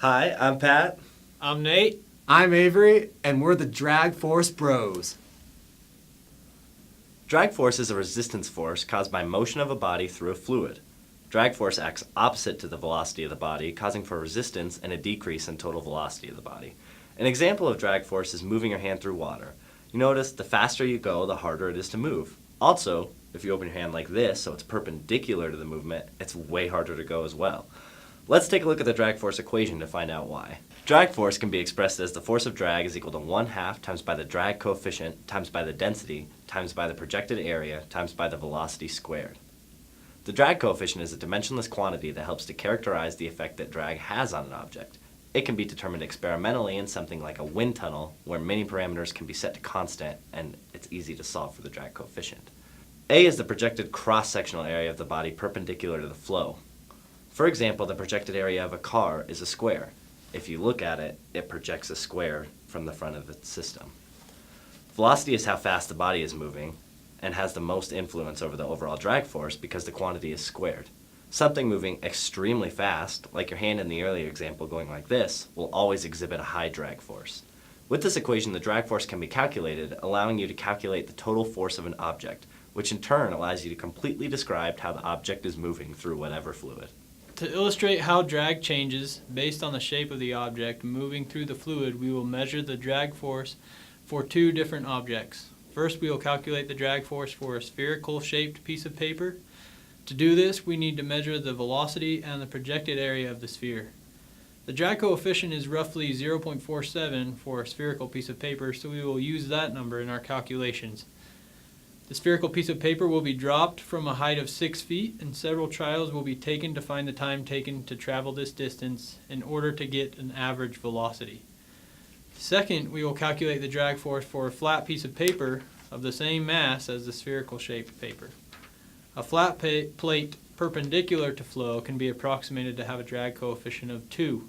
Hi, I'm Pat. I'm Nate. I'm Avery, and we're the Drag Force Bros. Drag force is a resistance force caused by motion of a body through a fluid. Drag force acts opposite to the velocity of the body, causing for resistance and a decrease in total velocity of the body. An example of drag force is moving your hand through water. You notice the faster you go, the harder it is to move. Also, if you open your hand like this, so it's perpendicular to the movement, it's way harder to go as well. Let's take a look at the drag force equation to find out why. Drag force can be expressed as the force of drag is equal to 1/2 times by the drag coefficient times by the density times by the projected area times by the velocity squared. The drag coefficient is a dimensionless quantity that helps to characterize the effect that drag has on an object. It can be determined experimentally in something like a wind tunnel, where many parameters can be set to constant, and it's easy to solve for the drag coefficient. A is the projected cross-sectional area of the body perpendicular to the flow. For example, the projected area of a car is a square. If you look at it, it projects a square from the front of the system. Velocity is how fast the body is moving and has the most influence over the overall drag force because the quantity is squared. Something moving extremely fast, like your hand in the earlier example going like this, will always exhibit a high drag force. With this equation, the drag force can be calculated, allowing you to calculate the total force of an object, which in turn allows you to completely describe how the object is moving through whatever fluid. To illustrate how drag changes based on the shape of the object moving through the fluid, we will measure the drag force for two different objects. First, we will calculate the drag force for a spherical shaped piece of paper. To do this, we need to measure the velocity and the projected area of the sphere. The drag coefficient is roughly 0.47 for a spherical piece of paper, so we will use that number in our calculations. The spherical piece of paper will be dropped from a height of 6 feet, and several trials will be taken to find the time taken to travel this distance in order to get an average velocity. Second, we will calculate the drag force for a flat piece of paper of the same mass as the spherical shaped paper. A flat plate perpendicular to flow can be approximated to have a drag coefficient of 2.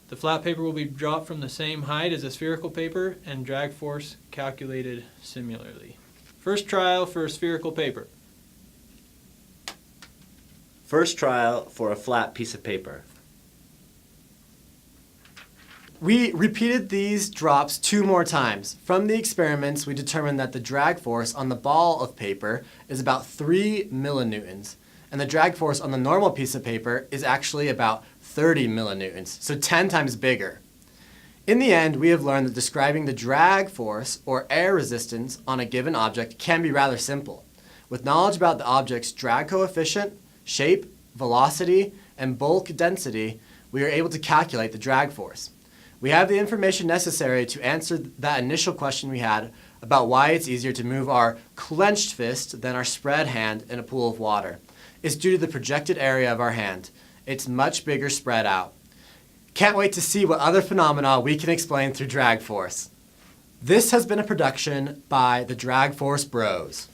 The flat paper will be dropped from the same height as the spherical paper, and drag force calculated similarly. First trial for a spherical paper. First trial for a flat piece of paper. We repeated these drops 2 more times. From the experiments, we determined that the drag force on the ball of paper is about 3 millinewtons, and the drag force on the normal piece of paper is actually about 30 millinewtons, so 10 times bigger. In the end, we have learned that describing the drag force, or air resistance, on a given object can be rather simple. With knowledge about the object's drag coefficient, shape, velocity, and bulk density, we are able to calculate the drag force. We have the information necessary to answer that initial question we had about why it's easier to move our clenched fist than our spread hand in a pool of water. It's due to the projected area of our hand. It's much bigger spread out. Can't wait to see what other phenomena we can explain through drag force. This has been a production by the Drag Force Bros.